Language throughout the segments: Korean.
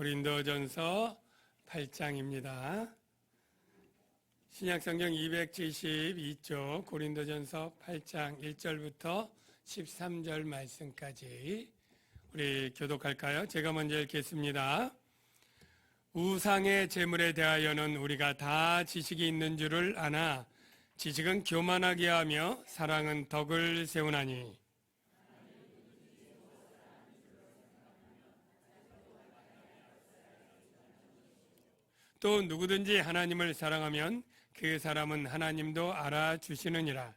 고린도전서 8장입니다. 신약성경 272쪽 고린도전서 8장 1절부터 13절 말씀까지 우리 교독할까요? 제가 먼저 읽겠습니다. 우상의 제물에 대하여는 우리가 다 지식이 있는 줄을 아나 지식은 교만하게 하며 사랑은 덕을 세우나니 또 누구든지 하나님을 사랑하면 그 사람은 하나님도 알아주시느니라.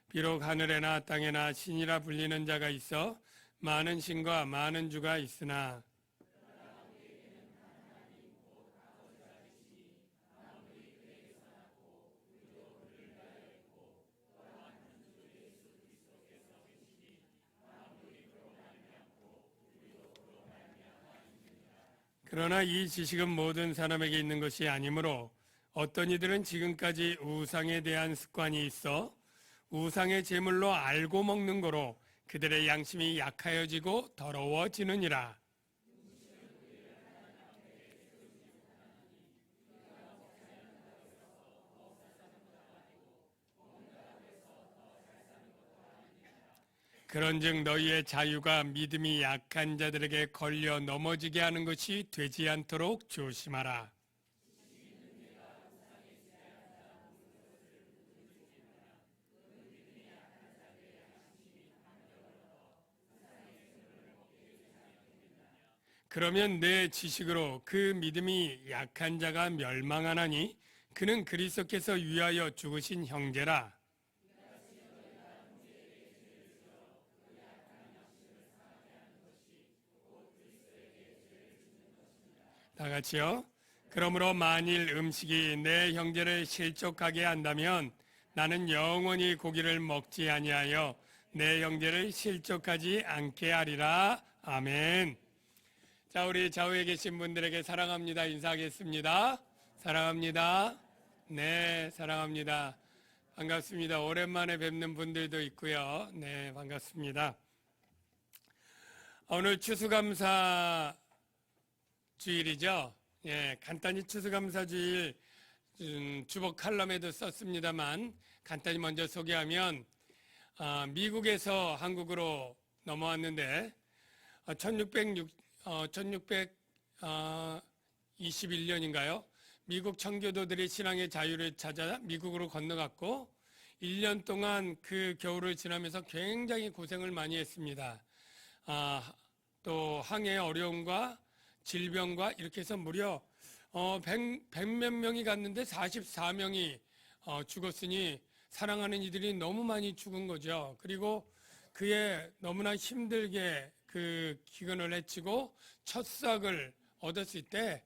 비록 하늘에나 땅에나 신이라 불리는 자가 있어 많은 신과 많은 주가 있으나 그러나 이 지식은 모든 사람에게 있는 것이 아니므로 어떤 이들은 지금까지 우상에 대한 습관이 있어 우상의 제물로 알고 먹는 거로 그들의 양심이 약하여지고 더러워지느니라. 그런즉 너희의 자유가 믿음이 약한 자들에게 걸려 넘어지게 하는 것이 되지 않도록 조심하라. 그러면 내 지식으로 그 믿음이 약한 자가 멸망하나니 그는 그리스도께서 위하여 죽으신 형제라. 다 같이요. 그러므로 만일 음식이 내 형제를 실족하게 한다면 나는 영원히 고기를 먹지 아니하여 내 형제를 실족하지 않게 하리라. 아멘. 자, 우리 좌우에 계신 분들에게 사랑합니다 인사하겠습니다. 사랑합니다. 네, 사랑합니다. 반갑습니다. 오랜만에 뵙는 분들도 있고요. 네, 반갑습니다. 오늘 추수감사 주일이죠. 예, 간단히 추수감사주일 주보 칼럼에도 썼습니다만 간단히 먼저 소개하면 미국에서 한국으로 넘어왔는데 1621년인가요? 미국 청교도들이 신앙의 자유를 찾아 미국으로 건너갔고 1년 동안 그 겨울을 지나면서 굉장히 고생을 많이 했습니다. 또 항해의 어려움과 질병과 이렇게 해서 무려 100몇 명이 갔는데 44명이 죽었으니 사랑하는 이들이 너무 많이 죽은 거죠. 그리고 그에 너무나 힘들게 그 기근을 헤치고 첫 싹을 얻었을 때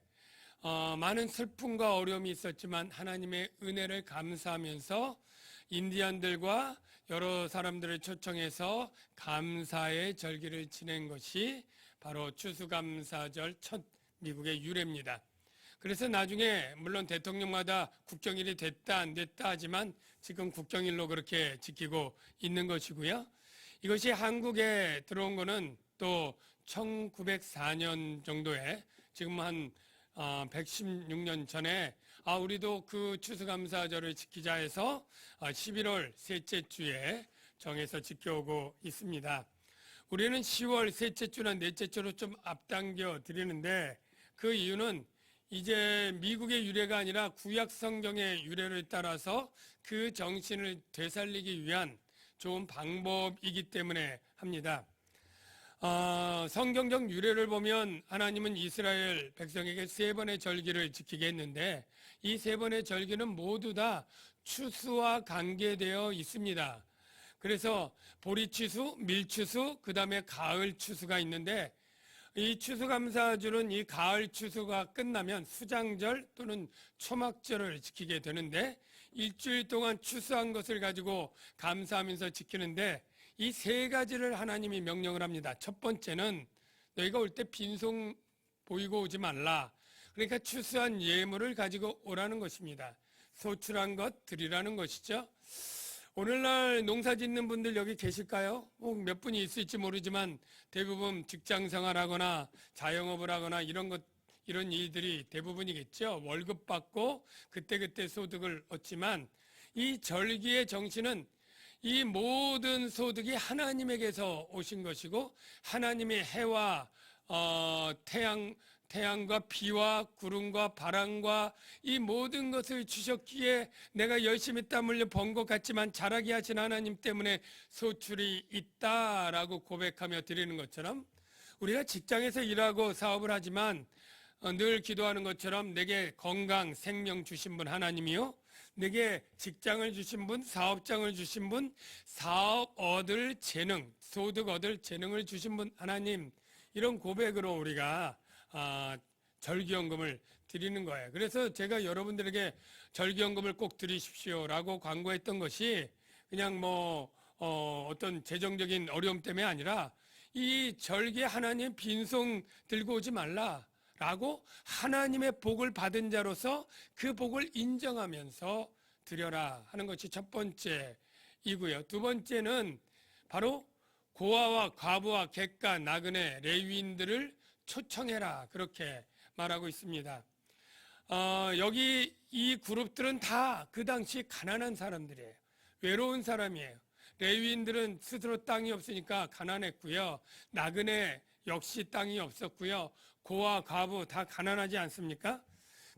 많은 슬픔과 어려움이 있었지만 하나님의 은혜를 감사하면서 인디안들과 여러 사람들을 초청해서 감사의 절기를 지낸 것이 바로 추수감사절 첫 미국의 유래입니다. 그래서 나중에 물론 대통령마다 국경일이 됐다 안 됐다 하지만 지금 국경일로 그렇게 지키고 있는 것이고요. 이것이 한국에 들어온 거는 또 1904년 정도에 지금 한 116년 전에 우리도 그 추수감사절을 지키자 해서 11월 셋째 주에 정해서 지켜오고 있습니다. 우리는 10월 셋째 주나 넷째 주로 좀 앞당겨 드리는데 그 이유는 이제 미국의 유래가 아니라 구약 성경의 유래를 따라서 그 정신을 되살리기 위한 좋은 방법이기 때문에 합니다. 성경적 유래를 보면 하나님은 이스라엘 백성에게 3번의 절기를 지키게 했는데 이 3번의 절기는 모두 다 추수와 관계되어 있습니다. 그래서 보리추수, 밀추수, 그 다음에 가을 추수가 있는데 이 추수감사절은 이 가을 추수가 끝나면 수장절 또는 초막절을 지키게 되는데 일주일 동안 추수한 것을 가지고 감사하면서 지키는데 이 3가지를 하나님이 명령을 합니다. 첫 번째는 너희가 올 때 빈손 보이고 오지 말라. 그러니까 추수한 예물을 가지고 오라는 것입니다. 소출한 것 드리라는 것이죠. 오늘날 농사 짓는 분들 여기 계실까요? 몇 분이 있을지 모르지만 대부분 직장 생활하거나 자영업을 하거나 이런 일들이 대부분이겠죠. 월급 받고 그때그때 소득을 얻지만 이 절기의 정신은 이 모든 소득이 하나님에게서 오신 것이고 하나님의 해와 태양과 비와 구름과 바람과 이 모든 것을 주셨기에 내가 열심히 땀 흘려 번 것 같지만 자라게 하신 하나님 때문에 소출이 있다라고 고백하며 드리는 것처럼 우리가 직장에서 일하고 사업을 하지만 늘 기도하는 것처럼 내게 건강, 생명 주신 분 하나님이요, 내게 직장을 주신 분, 사업장을 주신 분, 사업 얻을 재능, 소득 얻을 재능을 주신 분 하나님, 이런 고백으로 우리가 절기연금을 드리는 거예요. 그래서 제가 여러분들에게 절기연금을 꼭 드리십시오라고 광고했던 것이 그냥 어떤 재정적인 어려움 때문에 아니라 이 절기에 하나님 빈손 들고 오지 말라라고 하나님의 복을 받은 자로서 그 복을 인정하면서 드려라 하는 것이 첫 번째이고요. 두 번째는 바로 고아와 과부와 객가, 나그네, 레위인들을 초청해라, 그렇게 말하고 있습니다. 여기 이 그룹들은 다 그 당시 가난한 사람들이에요. 외로운 사람이에요. 레위인들은 스스로 땅이 없으니까 가난했고요. 나그네 역시 땅이 없었고요. 고아, 과부 다 가난하지 않습니까?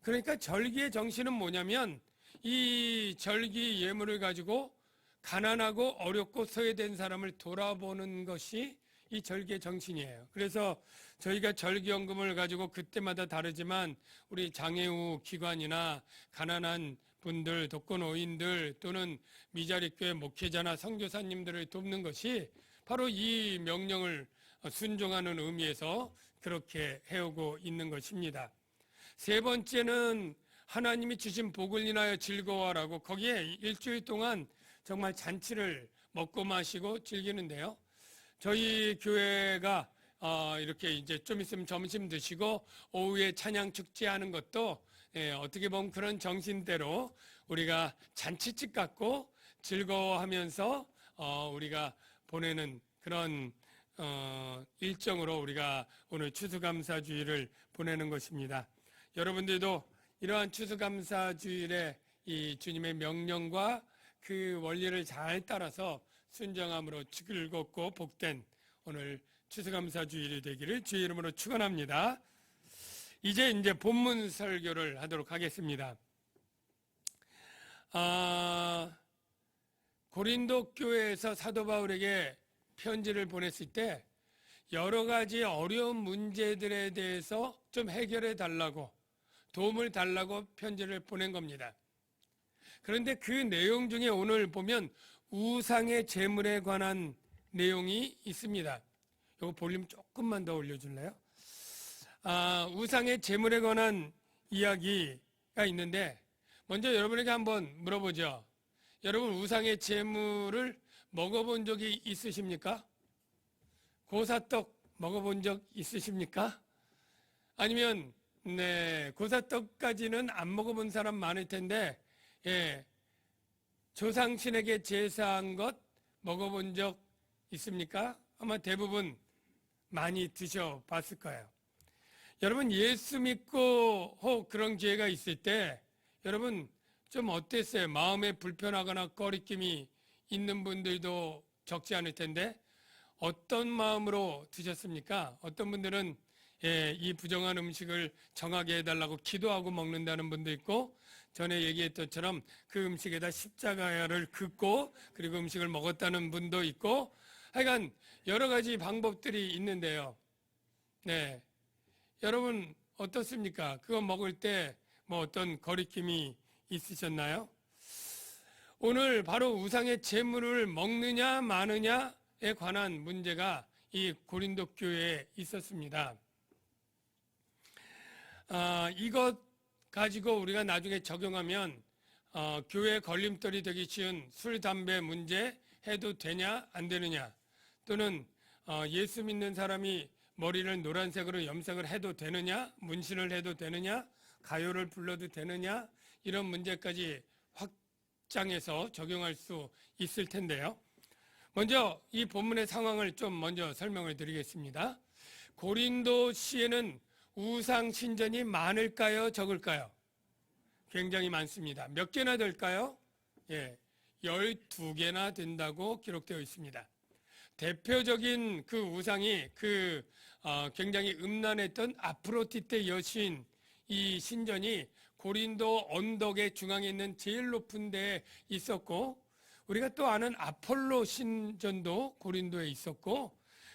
그러니까 절기의 정신은 뭐냐면 이 절기 예물을 가지고 가난하고 어렵고 소외된 사람을 돌아보는 것이 이 절기의 정신이에요. 그래서 저희가 절기연금을 가지고 그때마다 다르지만 우리 장애우 기관이나 가난한 분들, 독거노인들 또는 미자립교회 목회자나 선교사님들을 돕는 것이 바로 이 명령을 순종하는 의미에서 그렇게 해오고 있는 것입니다. 세 번째는 하나님이 주신 복을 인하여 즐거워라고 거기에 일주일 동안 정말 잔치를 먹고 마시고 즐기는데요. 저희 교회가 이렇게 이제 좀 있으면 점심 드시고 오후에 찬양 축제하는 것도 어떻게 보면 그런 정신대로 우리가 잔치집 갖고 즐거워하면서 우리가 보내는 그런 일정으로 우리가 오늘 추수감사주일을 보내는 것입니다. 여러분들도 이러한 추수감사주일에 이 주님의 명령과 그 원리를 잘 따라서 순정함으로 즐겁고 복된 오늘 추수감사주일이 되기를 주의 이름으로 축원합니다. 이제 본문 설교를 하도록 하겠습니다. 고린도 교회에서 사도 바울에게 편지를 보냈을 때 여러 가지 어려운 문제들에 대해서 좀 해결해 달라고, 도움을 달라고 편지를 보낸 겁니다. 그런데 그 내용 중에 오늘 보면 우상의 제물에 관한 내용이 있습니다. 이거 볼륨 조금만 더 올려줄래요? 우상의 제물에 관한 이야기가 있는데 먼저 여러분에게 한번 물어보죠. 여러분 우상의 제물을 먹어본 적이 있으십니까? 고사떡 먹어본 적 있으십니까? 아니면 고사떡까지는 안 먹어본 사람 많을 텐데 조상신에게 제사한 것 먹어본 적 있습니까? 아마 대부분 많이 드셔봤을 거예요. 여러분 예수 믿고 혹 그런 기회가 있을 때 여러분 좀 어땠어요? 마음에 불편하거나 꺼리낌이 있는 분들도 적지 않을 텐데 어떤 마음으로 드셨습니까? 어떤 분들은 이 부정한 음식을 정하게 해달라고 기도하고 먹는다는 분도 있고 전에 얘기했던 것처럼 그 음식에다 십자가를 긋고 그리고 음식을 먹었다는 분도 있고 하여간 여러 가지 방법들이 있는데요. 여러분 어떻습니까? 그거 먹을 때 어떤 거리낌이 있으셨나요? 오늘 바로 우상의 제물을 먹느냐 마느냐에 관한 문제가 이 고린도 교회에 있었습니다. 이것 가지고 우리가 나중에 적용하면 교회 걸림돌이 되기 쉬운 술, 담배 문제 해도 되냐 안 되느냐, 또는 예수 믿는 사람이 머리를 노란색으로 염색을 해도 되느냐, 문신을 해도 되느냐, 가요를 불러도 되느냐, 이런 문제까지 입장에서 적용할 수 있을 텐데요. 먼저 이 본문의 상황을 좀 먼저 설명을 드리겠습니다. 고린도시에는 우상 신전이 많을까요? 적을까요? 굉장히 많습니다. 몇 개나 될까요? 12개나 된다고 기록되어 있습니다. 대표적인 그 우상이 굉장히 음란했던 아프로디테 여신 이 신전이 고린도 언덕의 중앙에 있는 제일 높은 데에 있었고, 우리가 또 아는 아폴로 신전도 고린도에 있었고,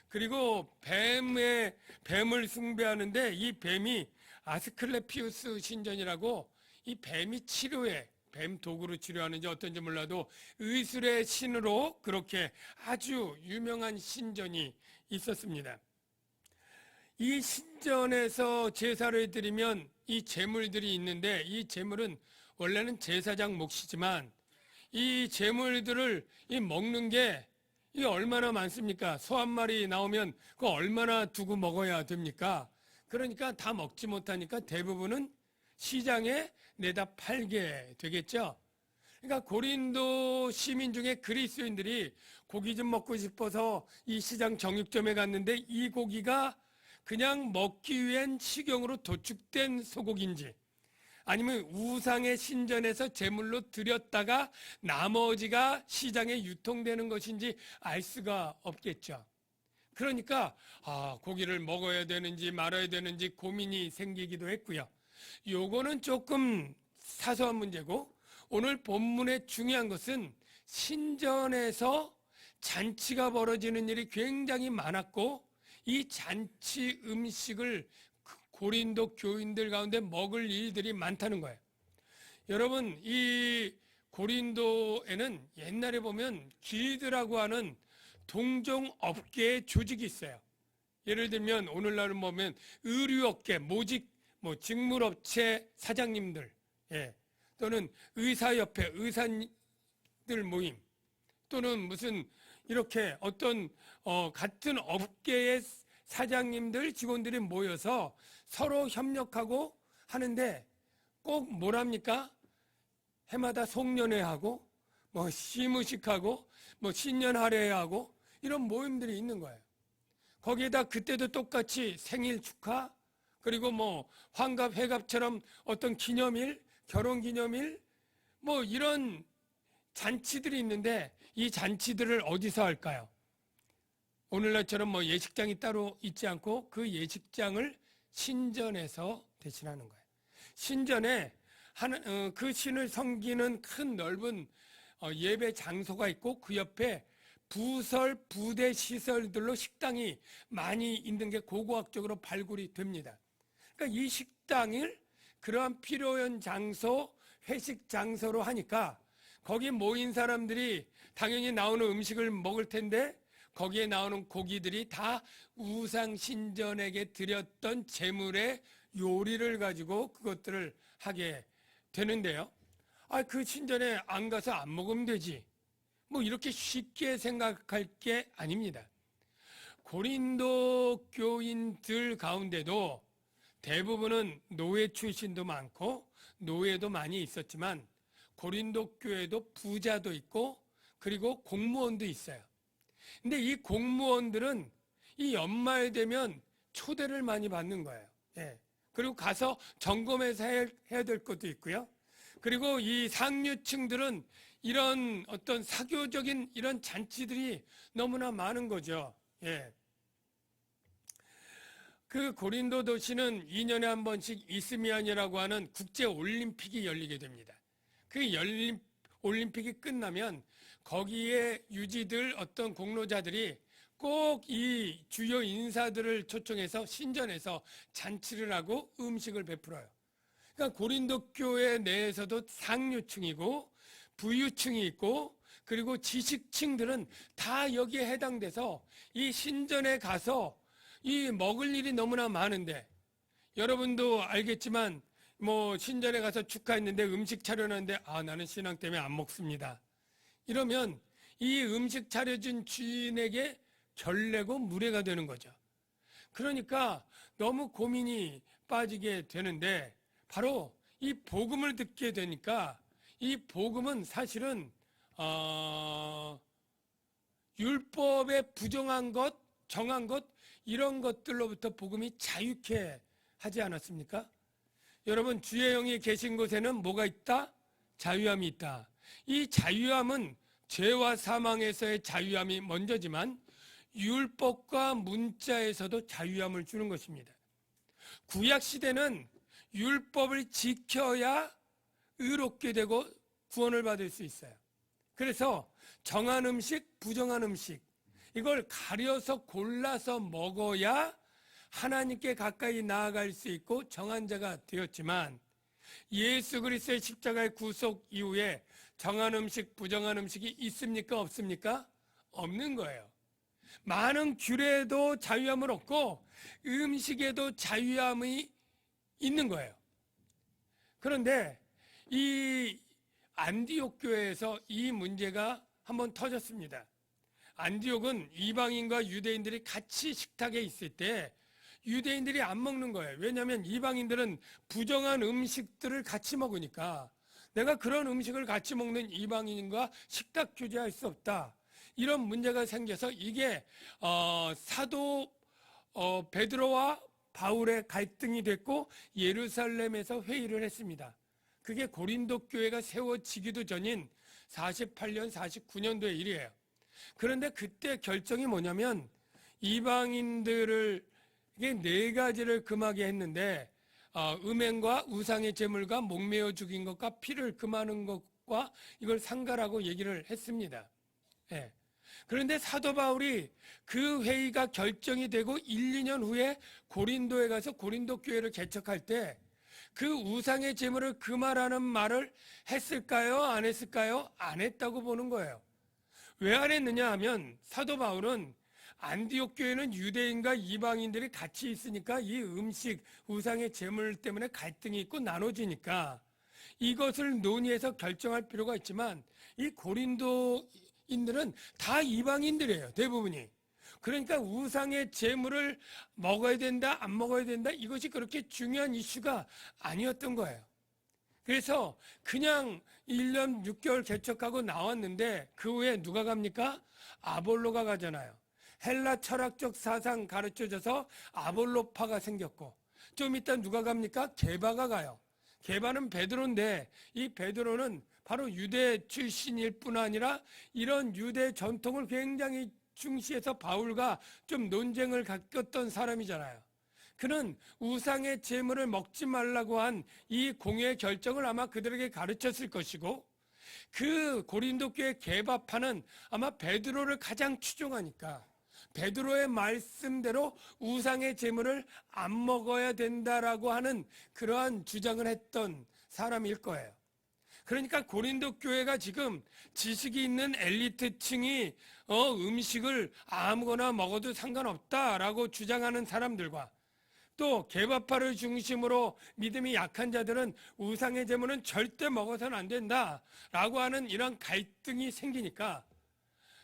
그리고 뱀을 숭배하는데 이 뱀이 아스클레피우스 신전이라고, 이 뱀이 뱀 도구로 치료하는지 어떤지 몰라도 의술의 신으로 그렇게 아주 유명한 신전이 있었습니다. 이 신전에서 제사를 드리면 이 제물들이 있는데, 이 제물은 원래는 제사장 몫이지만 이 제물들을 먹는 게 이게 얼마나 많습니까? 소 한 마리 나오면 그거 얼마나 두고 먹어야 됩니까? 그러니까 다 먹지 못하니까 대부분은 시장에 내다 팔게 되겠죠. 그러니까 고린도 시민 중에 그리스도인들이 고기 좀 먹고 싶어서 이 시장 정육점에 갔는데 이 고기가 그냥 먹기 위한 식용으로 도축된 소고기인지, 아니면 우상의 신전에서 제물로 드렸다가 나머지가 시장에 유통되는 것인지 알 수가 없겠죠. 그러니까 고기를 먹어야 되는지 말아야 되는지 고민이 생기기도 했고요. 요거는 조금 사소한 문제고, 오늘 본문의 중요한 것은 신전에서 잔치가 벌어지는 일이 굉장히 많았고, 이 잔치 음식을 고린도 교인들 가운데 먹을 일들이 많다는 거예요. 여러분, 이 고린도에는 옛날에 보면 길드라고 하는 동종업계의 조직이 있어요. 예를 들면 오늘날 보면 의류업계, 모직, 직물업체 사장님들, 또는 의사협회, 의사들 모임, 또는 무슨 이렇게 어떤 같은 업계의 사장님들, 직원들이 모여서 서로 협력하고 하는데 꼭 뭐랍니까? 해마다 송년회하고 시무식하고 신년할애하고 이런 모임들이 있는 거예요. 거기에다 그때도 똑같이 생일 축하, 그리고 환갑, 회갑처럼 어떤 기념일, 결혼기념일, 이런 잔치들이 있는데 이 잔치들을 어디서 할까요? 오늘날처럼 예식장이 따로 있지 않고 그 예식장을 신전에서 대신하는 거예요. 신전에 그 신을 섬기는 큰 넓은 예배 장소가 있고, 그 옆에 부설, 부대 시설들로 식당이 많이 있는 게 고고학적으로 발굴이 됩니다. 그러니까 이 식당을 그러한 필요한 장소, 회식 장소로 하니까 거기 모인 사람들이 당연히 나오는 음식을 먹을 텐데, 거기에 나오는 고기들이 다 우상 신전에게 드렸던 제물의 요리를 가지고 그것들을 하게 되는데요. 그 신전에 안 가서 안 먹으면 되지, 이렇게 쉽게 생각할 게 아닙니다. 고린도 교인들 가운데도 대부분은 노예 출신도 많고 노예도 많이 있었지만, 고린도 교회도 부자도 있고 그리고 공무원도 있어요. 근데 이 공무원들은 이 연말 되면 초대를 많이 받는 거예요. 그리고 가서 점검해서 해야 될 것도 있고요. 그리고 이 상류층들은 이런 어떤 사교적인 이런 잔치들이 너무나 많은 거죠. 그 고린도 도시는 2년에 한 번씩 이스미안이라고 하는 국제 올림픽이 열리게 됩니다. 그 올림픽이 끝나면 거기에 유지들 어떤 공로자들이 꼭 이 주요 인사들을 초청해서 신전에서 잔치를 하고 음식을 베풀어요. 그러니까 고린도 교회 내에서도 상류층이고 부유층이 있고, 그리고 지식층들은 다 여기에 해당돼서 이 신전에 가서 이 먹을 일이 너무나 많은데, 여러분도 알겠지만 신전에 가서 축하했는데 음식 차려놨는데 나는 신앙 때문에 안 먹습니다. 이러면 이 음식 차려준 주인에게 결례고 무례가 되는 거죠. 그러니까 너무 고민이 빠지게 되는데, 바로 이 복음을 듣게 되니까 이 복음은 사실은 율법에 부정한 것, 정한 것 이런 것들로부터 복음이 자유케 하지 않았습니까? 여러분 주의 영이 계신 곳에는 뭐가 있다? 자유함이 있다. 이 자유함은 죄와 사망에서의 자유함이 먼저지만 율법과 문자에서도 자유함을 주는 것입니다. 구약 시대는 율법을 지켜야 의롭게 되고 구원을 받을 수 있어요. 그래서 정한 음식, 부정한 음식 이걸 가려서 골라서 먹어야 하나님께 가까이 나아갈 수 있고 정한 자가 되었지만 예수 그리스도의 십자가의 구속 이후에 정한 음식, 부정한 음식이 있습니까? 없습니까? 없는 거예요. 많은 규례에도 자유함을 얻고 음식에도 자유함이 있는 거예요. 그런데 이 안디옥 교회에서 이 문제가 한번 터졌습니다. 안디옥은 이방인과 유대인들이 같이 식탁에 있을 때 유대인들이 안 먹는 거예요. 왜냐하면 이방인들은 부정한 음식들을 같이 먹으니까 내가 그런 음식을 같이 먹는 이방인과 식탁 교제할 수 없다. 이런 문제가 생겨서 이게 사도 베드로와 바울의 갈등이 됐고 예루살렘에서 회의를 했습니다. 그게 고린도 교회가 세워지기도 전인 48년, 49년도의 일이에요. 그런데 그때 결정이 뭐냐면 이방인들을 이게 네 가지를 금하게 했는데 음행과 우상의 제물과 목매어 죽인 것과 피를 금하는 것과 이걸 상가라고 얘기를 했습니다. 예. 그런데 사도 바울이 그 회의가 결정이 되고 1, 2년 후에 고린도에 가서 고린도 교회를 개척할 때 그 우상의 제물을 금하라는 말을 했을까요? 안 했을까요? 안 했다고 보는 거예요. 왜 안 했느냐 하면 사도 바울은 안디옥 교회는 유대인과 이방인들이 같이 있으니까 이 음식, 우상의 제물 때문에 갈등이 있고 나눠지니까 이것을 논의해서 결정할 필요가 있지만 이 고린도인들은 다 이방인들이에요. 대부분이. 그러니까 우상의 제물을 먹어야 된다, 안 먹어야 된다 이것이 그렇게 중요한 이슈가 아니었던 거예요. 그래서 그냥 1년 6개월 개척하고 나왔는데 그 후에 누가 갑니까? 아볼로가 가잖아요. 헬라 철학적 사상 가르쳐져서 아볼로파가 생겼고 좀 이따 누가 갑니까? 게바가 가요. 게바는 베드로인데 이 베드로는 바로 유대 출신일 뿐 아니라 이런 유대 전통을 굉장히 중시해서 바울과 좀 논쟁을 겪었던 사람이잖아요. 그는 우상의 제물을 먹지 말라고 한 이 공회 결정을 아마 그들에게 가르쳤을 것이고 그 고린도 교회 게바파는 아마 베드로를 가장 추종하니까 베드로의 말씀대로 우상의 제물을 안 먹어야 된다라고 하는 그러한 주장을 했던 사람일 거예요. 그러니까 고린도 교회가 지금 지식이 있는 엘리트층이 음식을 아무거나 먹어도 상관없다라고 주장하는 사람들과 또 게바파를 중심으로 믿음이 약한 자들은 우상의 제물은 절대 먹어서는 안 된다라고 하는 이런 갈등이 생기니까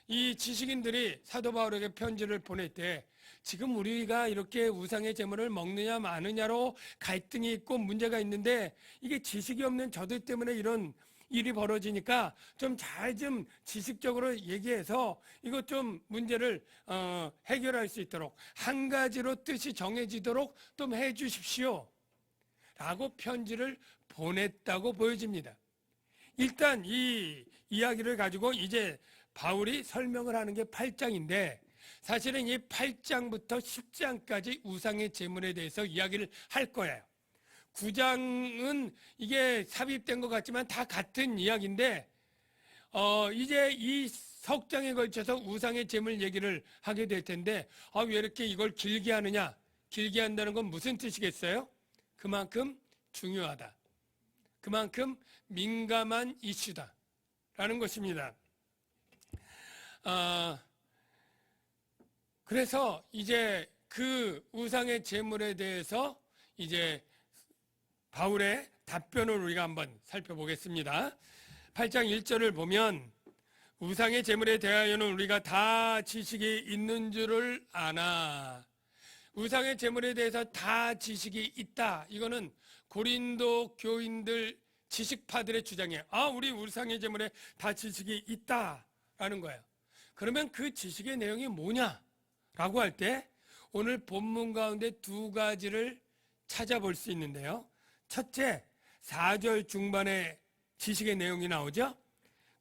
이 지식인들이 사도 바울에게 편지를 보낼 때 지금 우리가 이렇게 우상의 제물을 먹느냐 마느냐로 갈등이 있고 문제가 있는데 이게 지식이 없는 저들 때문에 이런 일이 벌어지니까 좀 잘 좀 지식적으로 얘기해서 이것 좀 문제를 해결할 수 있도록 한 가지로 뜻이 정해지도록 좀 해 주십시오 라고 편지를 보냈다고 보여집니다. 일단 이 이야기를 가지고 이제 바울이 설명을 하는 게 8장인데 사실은 이 8장부터 10장까지 우상의 제물에 대해서 이야기를 할 거예요. 9장은 이게 삽입된 것 같지만 다 같은 이야기인데 이제 이 석 장에 걸쳐서 우상의 제물 얘기를 하게 될 텐데 왜 이렇게 이걸 길게 하느냐? 길게 한다는 건 무슨 뜻이겠어요? 그만큼 중요하다. 그만큼 민감한 이슈다 라는 것입니다. 그래서 이제 그 우상의 제물에 대해서 이제 바울의 답변을 우리가 한번 살펴보겠습니다. 8장 1절을 보면 우상의 제물에 대하여는 우리가 다 지식이 있는 줄을 아나. 우상의 제물에 대해서 다 지식이 있다. 이거는 고린도 교인들 지식파들의 주장이에요. 우리 우상의 제물에 다 지식이 있다라는 거예요. 그러면 그 지식의 내용이 뭐냐라고 할 때 오늘 본문 가운데 두 가지를 찾아볼 수 있는데요. 첫째, 4절 중반에 지식의 내용이 나오죠.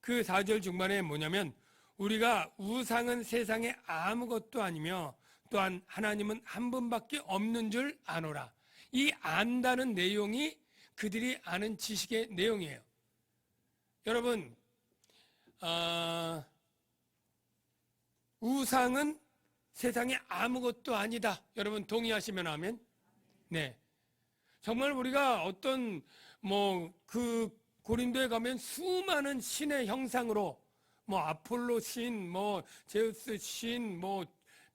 그 4절 중반에 뭐냐면 우리가 우상은 세상에 아무것도 아니며 또한 하나님은 한 분밖에 없는 줄 아노라. 이 안다는 내용이 그들이 아는 지식의 내용이에요. 여러분, 우상은 세상에 아무것도 아니다. 여러분 동의하시면 아멘? 네. 정말 우리가 어떤 그 고린도에 가면 수많은 신의 형상으로 아폴로 신, 제우스 신,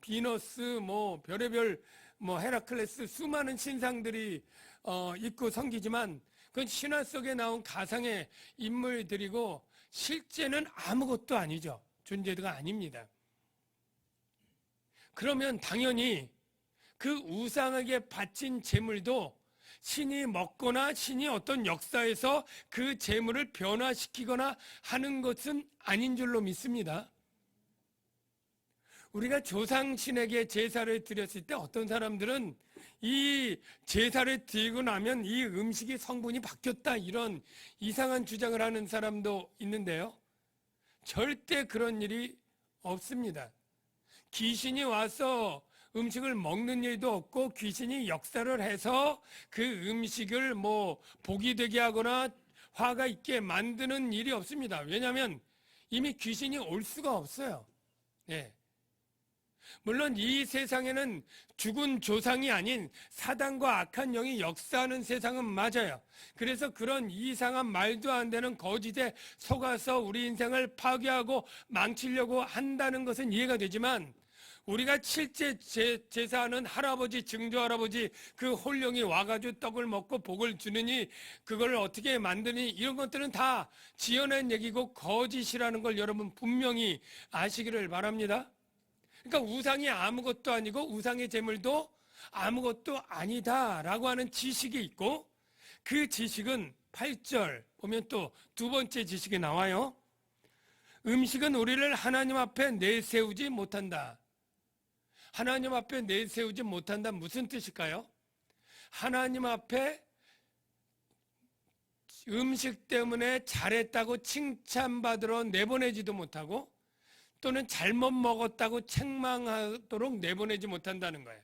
비너스, 별의별 헤라클레스 수많은 신상들이 있고 섬기지만 그건 신화 속에 나온 가상의 인물들이고 실제는 아무것도 아니죠. 존재가 아닙니다. 그러면 당연히 그 우상에게 바친 제물도 신이 먹거나 신이 어떤 역사에서 그 제물을 변화시키거나 하는 것은 아닌 줄로 믿습니다. 우리가 조상신에게 제사를 드렸을 때 어떤 사람들은 이 제사를 드리고 나면 이 음식이 성분이 바뀌었다 이런 이상한 주장을 하는 사람도 있는데요. 절대 그런 일이 없습니다. 귀신이 와서 음식을 먹는 일도 없고 귀신이 역사를 해서 그 음식을 복이 되게 하거나 화가 있게 만드는 일이 없습니다. 왜냐하면 이미 귀신이 올 수가 없어요. 네. 물론 이 세상에는 죽은 조상이 아닌 사단과 악한 영이 역사하는 세상은 맞아요. 그래서 그런 이상한 말도 안 되는 거짓에 속아서 우리 인생을 파괴하고 망치려고 한다는 것은 이해가 되지만 우리가 실제 제사하는 할아버지, 증조할아버지 그 홀령이 와가지고 떡을 먹고 복을 주느니 그걸 어떻게 만드니 이런 것들은 다 지어낸 얘기고 거짓이라는 걸 여러분 분명히 아시기를 바랍니다. 그러니까 우상이 아무것도 아니고 우상의 제물도 아무것도 아니다라고 하는 지식이 있고 그 지식은 8절 보면 또 두 번째 지식이 나와요. 음식은 우리를 하나님 앞에 내세우지 못한다. 하나님 앞에 내세우지 못한다 무슨 뜻일까요? 하나님 앞에 음식 때문에 잘했다고 칭찬받으러 내보내지도 못하고 또는 잘못 먹었다고 책망하도록 내보내지 못한다는 거예요.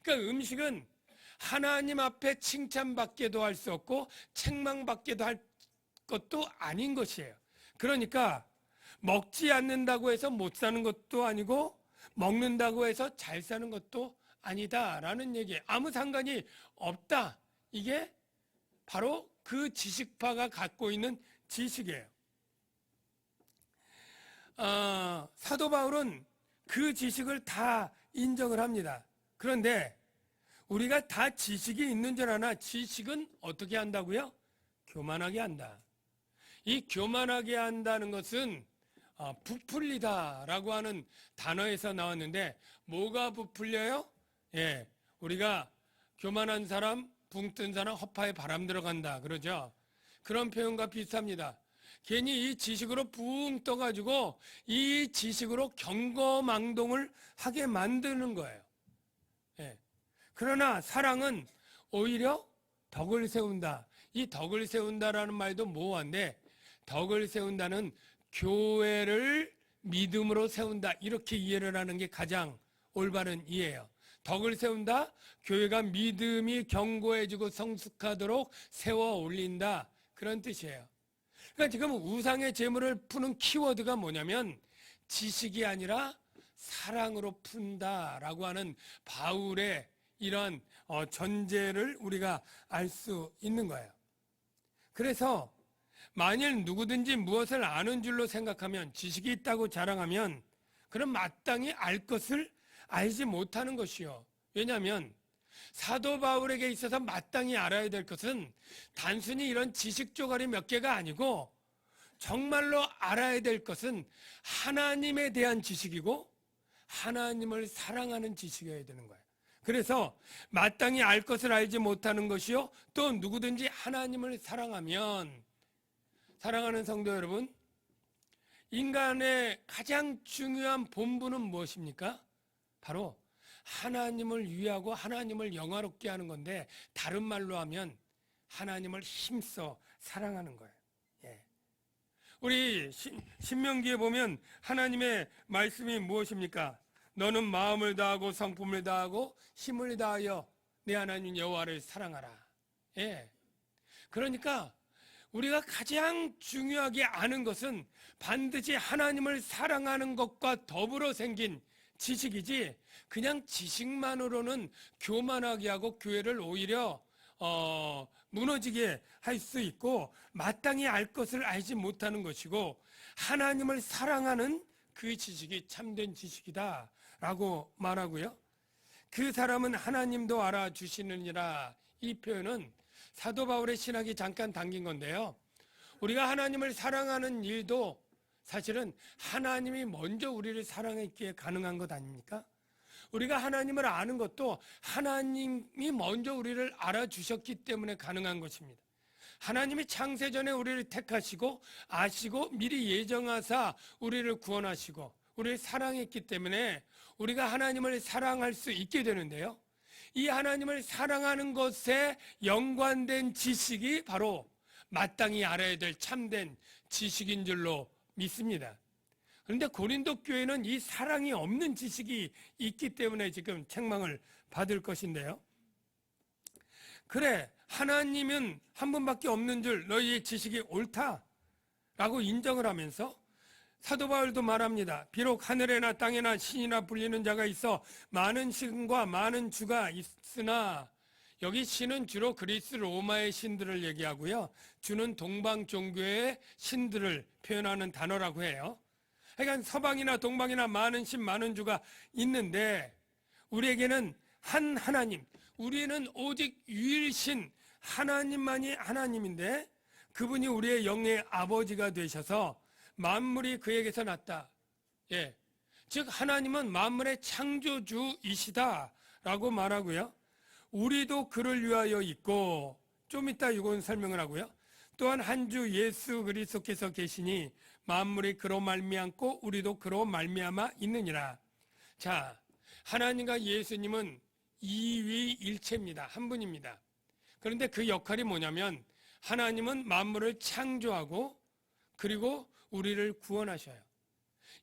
그러니까 음식은 하나님 앞에 칭찬받게도 할 수 없고 책망받게도 할 것도 아닌 것이에요. 그러니까 먹지 않는다고 해서 못 사는 것도 아니고 먹는다고 해서 잘 사는 것도 아니다라는 얘기예요. 아무 상관이 없다. 이게 바로 그 지식파가 갖고 있는 지식이에요. 사도 바울은 그 지식을 다 인정을 합니다. 그런데 우리가 다 지식이 있는 줄 아나 지식은 어떻게 한다고요? 교만하게 한다. 이 교만하게 한다는 것은 부풀리다라고 하는 단어에서 나왔는데 뭐가 부풀려요? 예, 우리가 교만한 사람, 붕 뜬 사람 허파에 바람 들어간다 그러죠. 그런 표현과 비슷합니다. 괜히 이 지식으로 붕 떠가지고 이 지식으로 경거망동을 하게 만드는 거예요. 예. 그러나 사랑은 오히려 덕을 세운다. 이 덕을 세운다라는 말도 모호한데 덕을 세운다는 교회를 믿음으로 세운다 이렇게 이해를 하는 게 가장 올바른 이해예요. 덕을 세운다, 교회가 믿음이 견고해지고 성숙하도록 세워 올린다 그런 뜻이에요. 그러니까 지금 우상의 제물을 푸는 키워드가 뭐냐면 지식이 아니라 사랑으로 푼다라고 하는 바울의 이런 전제를 우리가 알 수 있는 거예요. 그래서 만일 누구든지 무엇을 아는 줄로 생각하면 지식이 있다고 자랑하면 그럼 마땅히 알 것을 알지 못하는 것이요. 왜냐하면 사도 바울에게 있어서 마땅히 알아야 될 것은 단순히 이런 지식 조각이 몇 개가 아니고 정말로 알아야 될 것은 하나님에 대한 지식이고 하나님을 사랑하는 지식이어야 되는 거예요. 그래서 마땅히 알 것을 알지 못하는 것이요, 또 누구든지 하나님을 사랑하면, 사랑하는 성도 여러분, 인간의 가장 중요한 본분은 무엇입니까? 바로 하나님을 위하고 하나님을 영화롭게 하는 건데, 다른 말로 하면 하나님을 힘써 사랑하는 거예요. 예. 우리 신명기에 보면 하나님의 말씀이 무엇입니까? 너는 마음을 다하고 성품을 다하고 힘을 다하여 내 하나님 여호와를 사랑하라. 예. 그러니까 우리가 가장 중요하게 아는 것은 반드시 하나님을 사랑하는 것과 더불어 생긴 지식이지, 그냥 지식만으로는 교만하게 하고 교회를 오히려 무너지게 할 수 있고, 마땅히 알 것을 알지 못하는 것이고, 하나님을 사랑하는 그 지식이 참된 지식이다 라고 말하고요. 그 사람은 하나님도 알아주시느니라, 이 표현은 사도 바울의 신학이 잠깐 담긴 건데요, 우리가 하나님을 사랑하는 일도 사실은 하나님이 먼저 우리를 사랑했기에 가능한 것 아닙니까? 우리가 하나님을 아는 것도 하나님이 먼저 우리를 알아주셨기 때문에 가능한 것입니다. 하나님이 창세전에 우리를 택하시고 아시고 미리 예정하사 우리를 구원하시고 우리를 사랑했기 때문에 우리가 하나님을 사랑할 수 있게 되는데요, 이 하나님을 사랑하는 것에 연관된 지식이 바로 마땅히 알아야 될 참된 지식인 줄로 믿습니다. 그런데 고린도 교회는 이 사랑이 없는 지식이 있기 때문에 지금 책망을 받을 것인데요, 그래, 하나님은 한 분밖에 없는 줄 너희의 지식이 옳다라고 인정을 하면서 사도 바울도 말합니다. 비록 하늘에나 땅에나 신이나 불리는 자가 있어 많은 신과 많은 주가 있으나, 여기 신은 주로 그리스 로마의 신들을 얘기하고요, 주는 동방 종교의 신들을 표현하는 단어라고 해요. 그러니까 서방이나 동방이나 많은 신, 많은 주가 있는데, 우리에게는 한 하나님, 우리는 오직 유일신 하나님만이 하나님인데, 그분이 우리의 영의 아버지가 되셔서 만물이 그에게서 났다. 예. 즉 하나님은 만물의 창조주이시다라고 말하고요, 우리도 그를 위하여 있고, 좀 이따 이건 설명을 하고요, 또한 한 주 예수 그리스도께서 계시니 만물이 그로 말미암고 우리도 그로 말미암아 있느니라. 자, 하나님과 예수님은 이위일체입니다. 한 분입니다. 그런데 그 역할이 뭐냐면, 하나님은 만물을 창조하고 그리고 우리를 구원하셔요.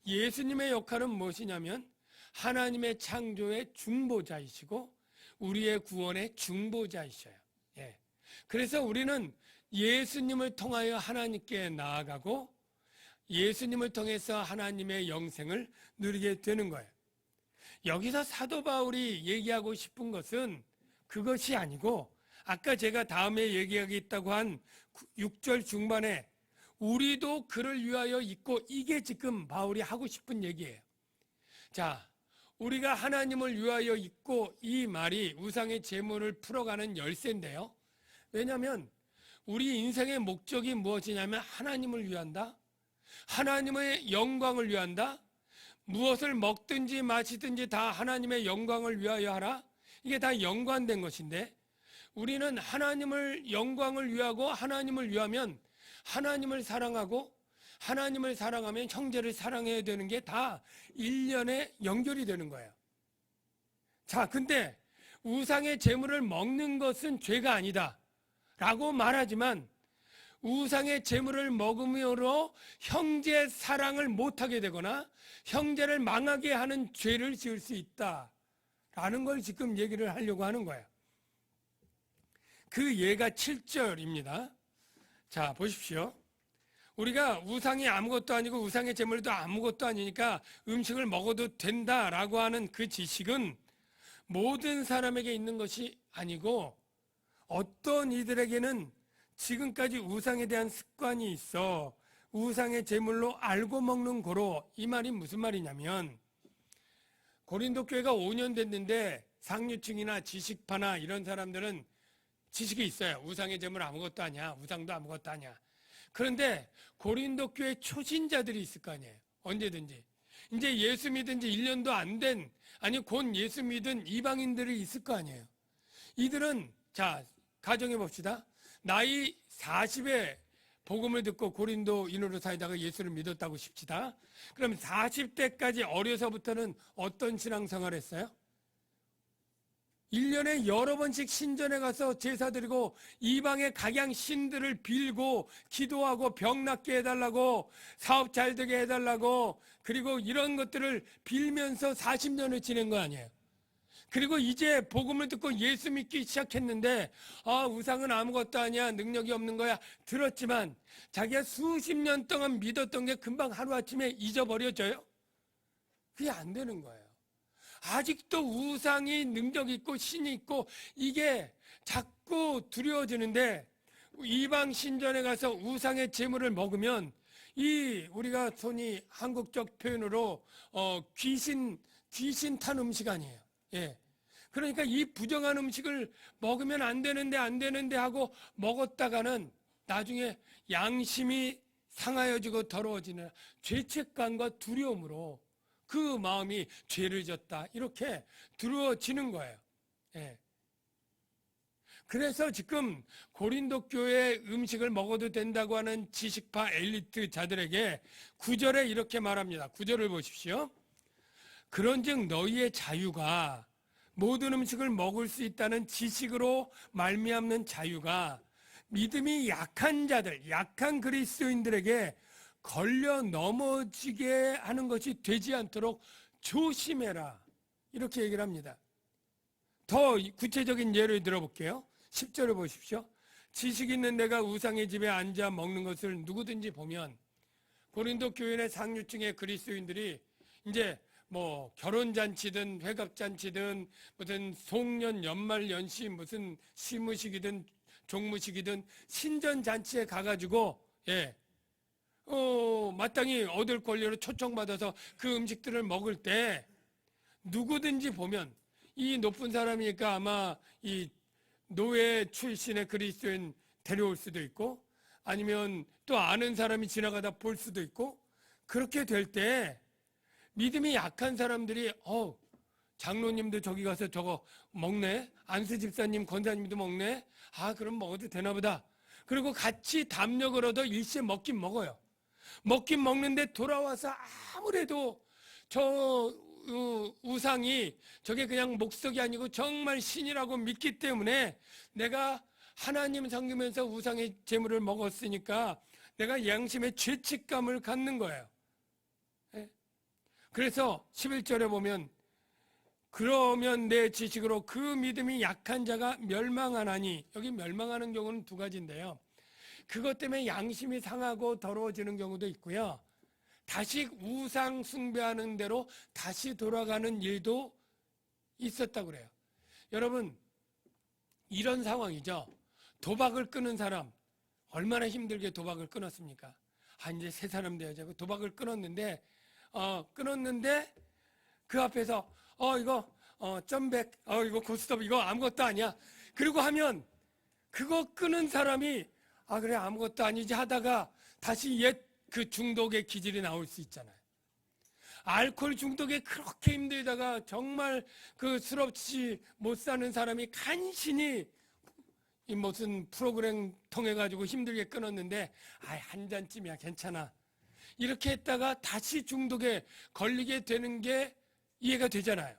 예수님의 역할은 무엇이냐면 하나님의 창조의 중보자이시고 우리의 구원의 중보자이셔요. 예. 그래서 우리는 예수님을 통하여 하나님께 나아가고 예수님을 통해서 하나님의 영생을 누리게 되는 거예요. 여기서 사도 바울이 얘기하고 싶은 것은 그것이 아니고, 아까 제가 다음에 얘기하겠다고 한 6절 중반에 우리도 그를 위하여 있고, 이게 지금 바울이 하고 싶은 얘기예요. 자, 우리가 하나님을 위하여 있고, 이 말이 우상의 재물을 풀어가는 열쇠인데요, 왜냐하면 우리 인생의 목적이 무엇이냐면 하나님을 위한다, 하나님의 영광을 위한다, 무엇을 먹든지 마시든지 다 하나님의 영광을 위하여 하라, 이게 다 연관된 것인데, 우리는 하나님을 영광을 위하고 하나님을 위하면 하나님을 사랑하고, 하나님을 사랑하면 형제를 사랑해야 되는 게 다 일련의 연결이 되는 거예요. 자, 근데 우상의 재물을 먹는 것은 죄가 아니다 라고 말하지만, 우상의 재물을 먹음으로 형제 사랑을 못하게 되거나 형제를 망하게 하는 죄를 지을 수 있다라는 걸 지금 얘기를 하려고 하는 거예요. 그 예가 7절입니다. 자, 보십시오. 우리가 우상이 아무것도 아니고 우상의 재물도 아무것도 아니니까 음식을 먹어도 된다라고 하는 그 지식은 모든 사람에게 있는 것이 아니고, 어떤 이들에게는 지금까지 우상에 대한 습관이 있어 우상의 제물로 알고 먹는 고로. 이 말이 무슨 말이냐면, 고린도 교회가 5년 됐는데 상류층이나 지식파나 이런 사람들은 지식이 있어요. 우상의 제물 아무것도 아니야, 우상도 아무것도 아니야. 그런데 고린도 교회 초신자들이 있을 거 아니에요. 언제든지 이제 예수 믿은 지 1년도 안 된, 아니 곧 예수 믿은 이방인들이 있을 거 아니에요. 이들은 자 가정해 봅시다. 나이 40에 복음을 듣고 고린도인으로 살다가 예수를 믿었다고 칩시다. 그럼 40대까지 어려서부터는 어떤 신앙생활을 했어요? 1년에 여러 번씩 신전에 가서 제사 드리고 이방의 각양 신들을 빌고 기도하고 병 낫게 해달라고 사업 잘 되게 해달라고 그리고 이런 것들을 빌면서 40년을 지낸 거 아니에요. 그리고 이제 복음을 듣고 예수 믿기 시작했는데 우상은 아무것도 아니야 능력이 없는 거야 들었지만 자기가 수십 년 동안 믿었던 게 금방 하루아침에 잊어버려져요? 그게 안 되는 거예요. 아직도 우상이 능력 있고 신이 있고 이게 자꾸 두려워지는데 이방 신전에 가서 우상의 제물을 먹으면 우리가 손이 한국적 표현으로 귀신 탄 음식 아니에요. 예. 그러니까 이 부정한 음식을 먹으면 안 되는데 하고 먹었다가는 나중에 양심이 상하여지고 더러워지는 죄책감과 두려움으로 그 마음이 죄를 졌다 이렇게 두려워지는 거예요. 예. 그래서 지금 고린도 교회 음식을 먹어도 된다고 하는 지식파 엘리트 자들에게 9절에 이렇게 말합니다. 9절을 보십시오. 그런즉 너희의 자유가 모든 음식을 먹을 수 있다는 지식으로 말미암는 자유가 믿음이 약한 자들, 약한 그리스도인들에게 걸려 넘어지게 하는 것이 되지 않도록 조심해라. 이렇게 얘기를 합니다. 더 구체적인 예를 들어볼게요. 10절을 보십시오. 지식 있는 내가 우상의 집에 앉아 먹는 것을 누구든지 보면 고린도 교인의 상류층의 그리스도인들이 이제 뭐 결혼잔치든 회갑잔치든 무슨 송년 연말연시 무슨 시무식이든 종무식이든 신전잔치에 가가지고 마땅히 얻을 권리로 초청받아서 그 음식들을 먹을 때 누구든지 보면 이 높은 사람이니까 아마 이 노예 출신의 그리스도인 데려올 수도 있고 아니면 또 아는 사람이 지나가다 볼 수도 있고 그렇게 될 때 믿음이 약한 사람들이 장로님도 저기 가서 저거 먹네 안수 집사님 권사님도 먹네 그럼 먹어도 되나 보다 그리고 같이 담력을 얻어 일시에 먹긴 먹어요. 먹긴 먹는데 돌아와서 아무래도 저 우상이 저게 그냥 목석이 아니고 정말 신이라고 믿기 때문에 내가 하나님 섬기면서 우상의 제물을 먹었으니까 내가 양심의 죄책감을 갖는 거예요. 그래서 11절에 보면 그러면 내 지식으로 그 믿음이 약한 자가 멸망하나니 여기 멸망하는 경우는 두 가지인데요. 그것 때문에 양심이 상하고 더러워지는 경우도 있고요. 다시 우상 숭배하는 대로 다시 돌아가는 일도 있었다고 그래요. 여러분 이런 상황이죠. 도박을 끊은 사람 얼마나 힘들게 도박을 끊었습니까? 이제 새 사람 되어야지 도박을 끊었는데 그 앞에서 이거 점백 이거 고스톱 이거 아무것도 아니야. 그리고 하면 그거 끊은 사람이 그래 아무것도 아니지 하다가 다시 옛 그 중독의 기질이 나올 수 있잖아요. 알코올 중독에 그렇게 힘들다가 정말 그 술 없이 못 사는 사람이 간신히 이 무슨 프로그램 통해 가지고 힘들게 끊었는데 한 잔쯤이야 괜찮아. 이렇게 했다가 다시 중독에 걸리게 되는 게 이해가 되잖아요.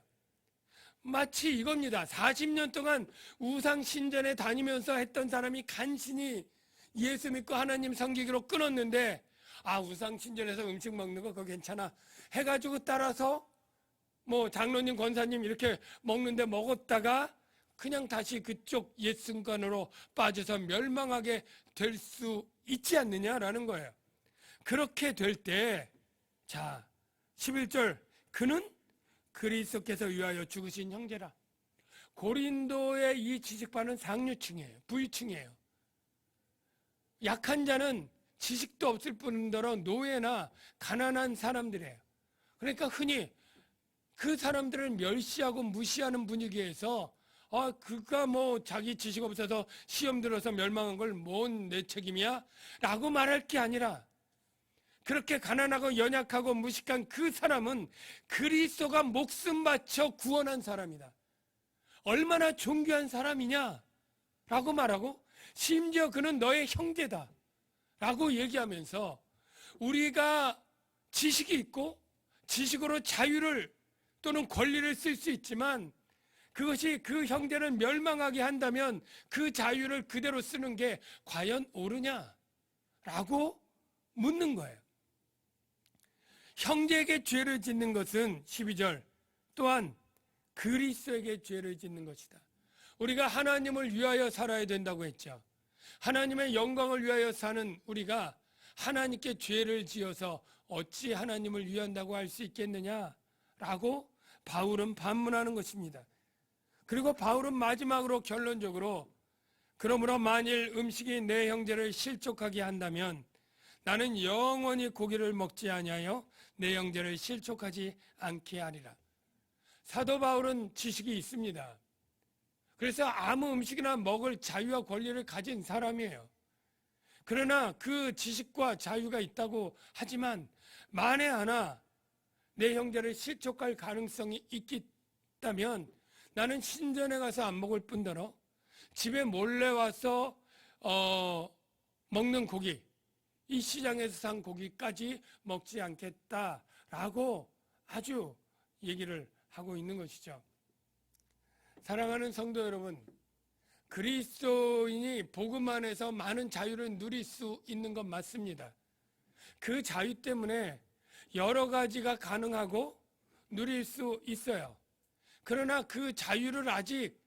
마치 이겁니다. 40년 동안 우상 신전에 다니면서 했던 사람이 간신히 예수 믿고 하나님 섬기기로 끊었는데 우상 신전에서 음식 먹는 거 그거 괜찮아 해가지고 따라서 뭐 장로님 권사님 이렇게 먹는데 먹었다가 그냥 다시 그쪽 옛 습관으로 빠져서 멸망하게 될 수 있지 않느냐라는 거예요. 그렇게 될 때 11절 그는 그리스도께서 위하여 죽으신 형제라. 고린도의 이 지식파는 상류층이에요. 부유층이에요. 약한 자는 지식도 없을 뿐더러 노예나 가난한 사람들이에요. 그러니까 흔히 그 사람들을 멸시하고 무시하는 분위기에서 그가 뭐 자기 지식 없어서 시험 들어서 멸망한 걸 뭔 내 책임이야? 라고 말할 게 아니라 그렇게 가난하고 연약하고 무식한 그 사람은 그리스도가 목숨 바쳐 구원한 사람이다. 얼마나 존귀한 사람이냐 라고 말하고, 심지어 그는 너의 형제다 라고 얘기하면서, 우리가 지식이 있고 지식으로 자유를 또는 권리를 쓸 수 있지만 그것이 그 형제를 멸망하게 한다면 그 자유를 그대로 쓰는 게 과연 옳으냐 라고 묻는 거예요. 형제에게 죄를 짓는 것은 12절 또한 그리스도에게 죄를 짓는 것이다. 우리가 하나님을 위하여 살아야 된다고 했죠. 하나님의 영광을 위하여 사는 우리가 하나님께 죄를 지어서 어찌 하나님을 위한다고 할 수 있겠느냐라고 바울은 반문하는 것입니다. 그리고 바울은 마지막으로 결론적으로, 그러므로 만일 음식이 내 형제를 실족하게 한다면 나는 영원히 고기를 먹지 아니하여 내 형제를 실족하지 않게 하리라. 사도 바울은 지식이 있습니다. 그래서 아무 음식이나 먹을 자유와 권리를 가진 사람이에요. 그러나 그 지식과 자유가 있다고 하지만 만에 하나 내 형제를 실족할 가능성이 있다면 나는 신전에 가서 안 먹을 뿐더러 집에 몰래 와서 먹는 고기, 이 시장에서 산 고기까지 먹지 않겠다라고 아주 얘기를 하고 있는 것이죠. 사랑하는 성도 여러분, 그리스도인이 복음 안에서 많은 자유를 누릴 수 있는 건 맞습니다. 그 자유 때문에 여러 가지가 가능하고 누릴 수 있어요. 그러나 그 자유를 아직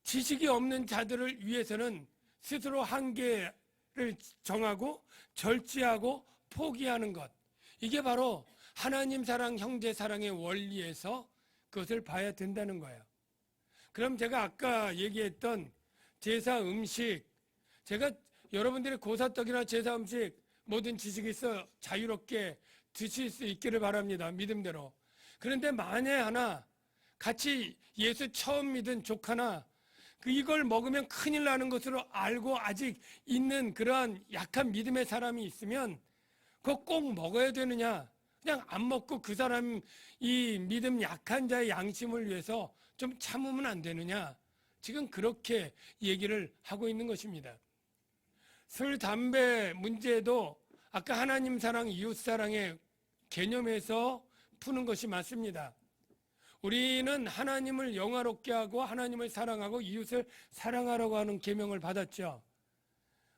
지식이 없는 자들을 위해서는 스스로 한계를 정하고 절제하고 포기하는 것, 이게 바로 하나님 사랑, 형제 사랑의 원리에서 그것을 봐야 된다는 거예요. 그럼 제가 아까 얘기했던 제사 음식, 제가 여러분들이 고사떡이나 제사 음식 모든 지식이 있어 자유롭게 드실 수 있기를 바랍니다. 믿음대로. 그런데 만에 하나 같이 예수 처음 믿은 조카나 이걸 먹으면 큰일 나는 것으로 알고 아직 있는 그러한 약한 믿음의 사람이 있으면 그거 꼭 먹어야 되느냐? 그냥 안 먹고 그 사람 이 믿음 약한 자의 양심을 위해서 좀 참으면 안 되느냐? 지금 그렇게 얘기를 하고 있는 것입니다. 술, 담배 문제도 아까 하나님 사랑, 이웃 사랑의 개념에서 푸는 것이 맞습니다. 우리는 하나님을 영화롭게 하고 하나님을 사랑하고 이웃을 사랑하라고 하는 계명을 받았죠.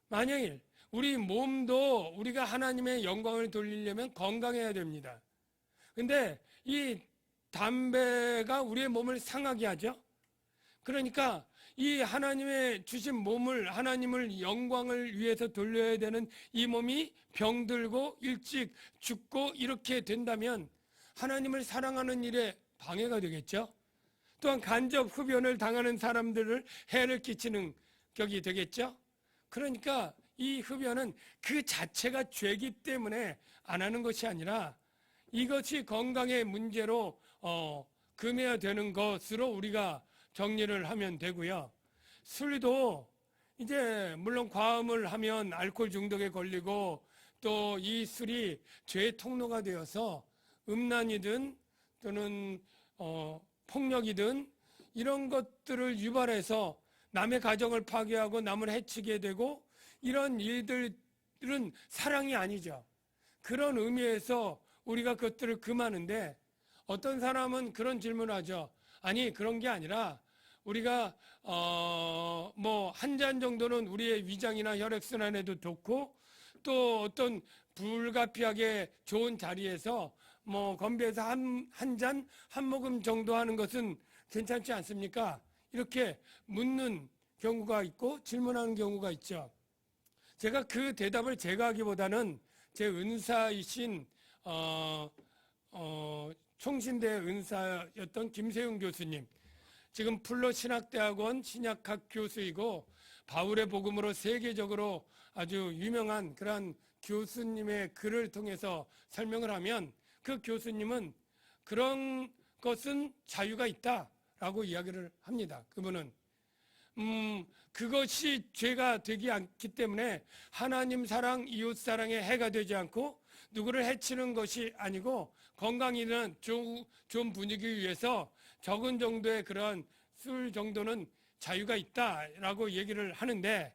만일 우리 몸도 우리가 하나님의 영광을 돌리려면 건강해야 됩니다. 근데 이 담배가 우리의 몸을 상하게 하죠. 그러니까 이 하나님의 주신 몸을 하나님을 영광을 위해서 돌려야 되는 이 몸이 병들고 일찍 죽고 이렇게 된다면 하나님을 사랑하는 일에 방해가 되겠죠. 또한 간접 흡연을 당하는 사람들을 해를 끼치는 격이 되겠죠. 그러니까 이 흡연은 그 자체가 죄기 때문에 안 하는 것이 아니라 이것이 건강의 문제로 금해야 되는 것으로 우리가 정리를 하면 되고요. 술도 이제 물론 과음을 하면 알코올 중독에 걸리고 또 이 술이 죄의 통로가 되어서 음란이든 또는 폭력이든 이런 것들을 유발해서 남의 가정을 파괴하고 남을 해치게 되고 이런 일들은 사랑이 아니죠. 그런 의미에서 우리가 그것들을 금하는데 어떤 사람은 그런 질문을 하죠. 아니 그런 게 아니라 우리가 뭐 한 잔 정도는 우리의 위장이나 혈액순환에도 좋고 또 어떤 불가피하게 좋은 자리에서 뭐 건배해서 한 잔, 한 모금 정도 하는 것은 괜찮지 않습니까? 이렇게 묻는 경우가 있고 질문하는 경우가 있죠. 제가 그 대답을 제가 하기보다는 제 은사이신 총신대 은사였던 김세웅 교수님, 지금 풀로 신학대학원 신약학 교수이고 바울의 복음으로 세계적으로 아주 유명한 그러한 교수님의 글을 통해서 설명을 하면 그 교수님은 그런 것은 자유가 있다라고 이야기를 합니다. 그분은 그것이 죄가 되지 않기 때문에 하나님 사랑, 이웃 사랑의 해가 되지 않고 누구를 해치는 것이 아니고 건강이든 좋은 분위기 위해서 적은 정도의 그런 술 정도는 자유가 있다라고 얘기를 하는데,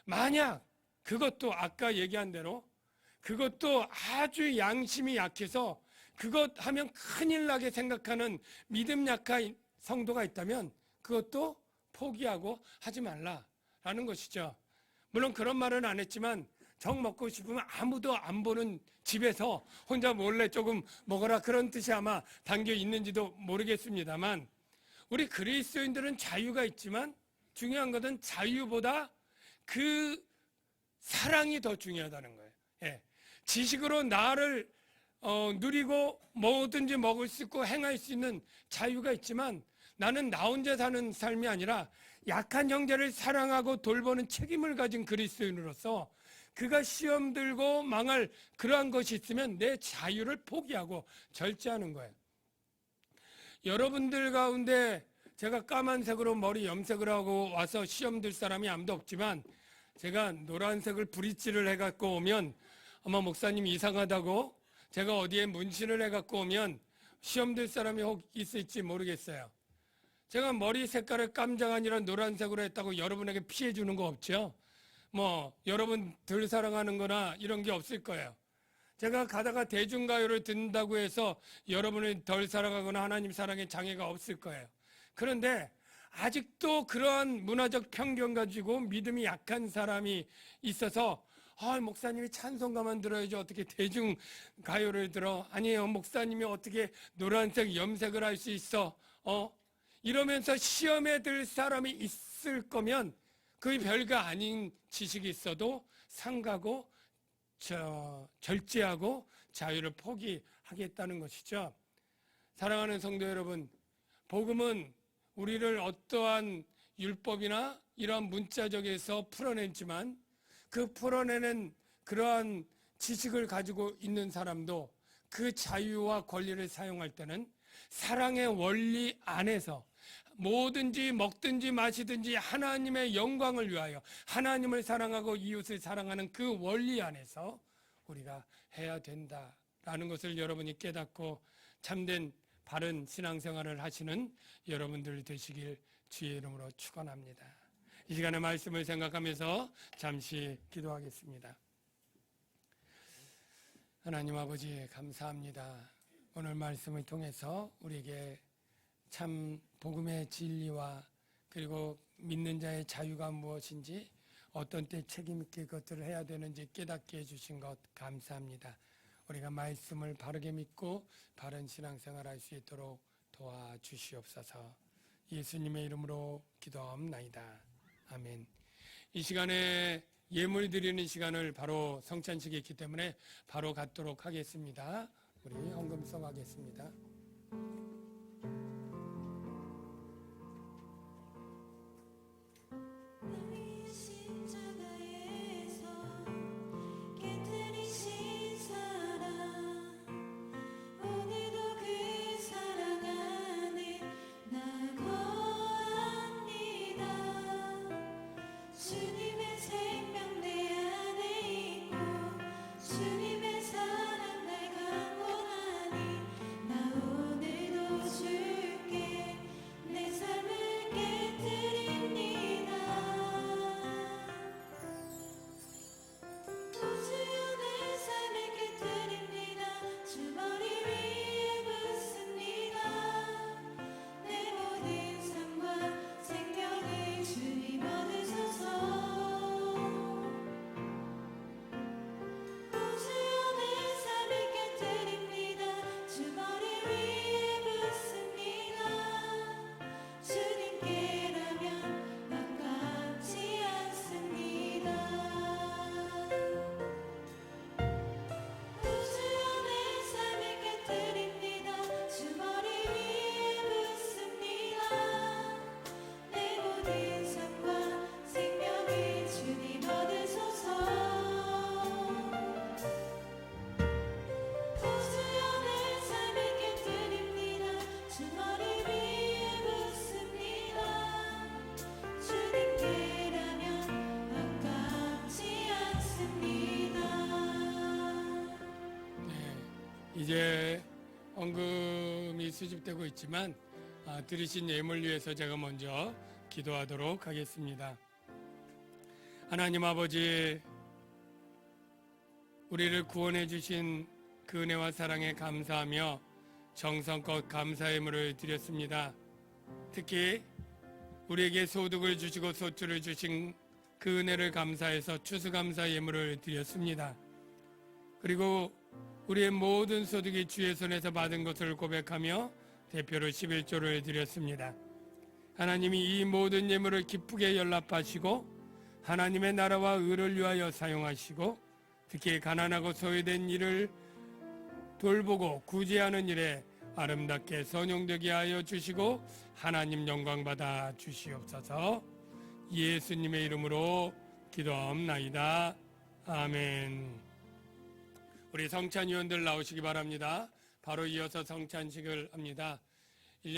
만약 그것도 아까 얘기한 대로 그것도 아주 양심이 약해서 그것 하면 큰일 나게 생각하는 믿음 약한 성도가 있다면 그것도 포기하고 하지 말라라는 것이죠. 물론 그런 말은 안 했지만 정 먹고 싶으면 아무도 안 보는 집에서 혼자 몰래 조금 먹어라, 그런 뜻이 아마 담겨 있는지도 모르겠습니다만, 우리 그리스도인들은 자유가 있지만 중요한 것은 자유보다 그 사랑이 더 중요하다는 거예요. 예. 지식으로 나를 누리고 뭐든지 먹을 수 있고 행할 수 있는 자유가 있지만 나는 나 혼자 사는 삶이 아니라 약한 형제를 사랑하고 돌보는 책임을 가진 그리스도인으로서 그가 시험 들고 망할 그러한 것이 있으면 내 자유를 포기하고 절제하는 거예요. 여러분들 가운데 제가 까만색으로 머리 염색을 하고 와서 시험 들 사람이 아무도 없지만, 제가 노란색을 브릿지를 해갖고 오면 아마 목사님 이상하다고, 제가 어디에 문신을 해갖고 오면 시험 들 사람이 혹 있을지 모르겠어요. 제가 머리 색깔을 깜장 아니라 노란색으로 했다고 여러분에게 피해 주는 거 없죠? 뭐 여러분 덜 사랑하는 거나 이런 게 없을 거예요. 제가 가다가 대중가요를 듣는다고 해서 여러분을 덜 사랑하거나 하나님 사랑에 장애가 없을 거예요. 그런데 아직도 그러한 문화적 편견 가지고 믿음이 약한 사람이 있어서, 목사님이 찬송가만 들어야지 어떻게 대중가요를 들어? 아니에요, 목사님이 어떻게 노란색 염색을 할 수 있어? 이러면서 시험에 들 사람이 있을 거면 그게 별거 아닌 지식이 있어도 삼가고 절제하고 자유를 포기하겠다는 것이죠. 사랑하는 성도 여러분, 복음은 우리를 어떠한 율법이나 이러한 문자적에서 풀어냈지만 그 풀어내는 그러한 지식을 가지고 있는 사람도 그 자유와 권리를 사용할 때는 사랑의 원리 안에서 뭐든지 먹든지 마시든지 하나님의 영광을 위하여 하나님을 사랑하고 이웃을 사랑하는 그 원리 안에서 우리가 해야 된다라는 것을 여러분이 깨닫고 참된 바른 신앙생활을 하시는 여러분들 되시길 주의 이름으로 축원합니다. 이 시간의 말씀을 생각하면서 잠시 기도하겠습니다. 하나님 아버지, 감사합니다. 오늘 말씀을 통해서 우리에게 참 복음의 진리와 그리고 믿는 자의 자유가 무엇인지, 어떤 때 책임 있게 그것들을 해야 되는지 깨닫게 해주신 것 감사합니다. 우리가 말씀을 바르게 믿고 바른 신앙생활 할 수 있도록 도와주시옵소서. 예수님의 이름으로 기도하옵나이다. 아멘. 이 시간에 예물 드리는 시간을 바로 성찬식이 있기 때문에 바로 갖도록 하겠습니다. 우리 헌금송 하겠습니다. 주님의 사랑 날 강권하니 나 오늘도 주께 이제 헌금이 수집되고 있지만 드리신 예물 위해서 제가 먼저 기도하도록 하겠습니다. 하나님 아버지, 우리를 구원해 주신 그 은혜와 사랑에 감사하며 정성껏 감사의 예물을 드렸습니다. 특히 우리에게 소득을 주시고 소출을 주신 그 은혜를 감사해서 추수감사 예물을 드렸습니다. 그리고 우리의 모든 소득이 주의 손에서 받은 것을 고백하며 대표로 11조를 드렸습니다. 하나님이 이 모든 예물을 기쁘게 연락하시고 하나님의 나라와 의를 위하여 사용하시고 특히 가난하고 소외된 이를 돌보고 구제하는 일에 아름답게 선용되게 하여 주시고 하나님 영광 받아 주시옵소서. 예수님의 이름으로 기도하옵나이다. 아멘. 우리 성찬위원들 나오시기 바랍니다. 바로 이어서 성찬식을 합니다.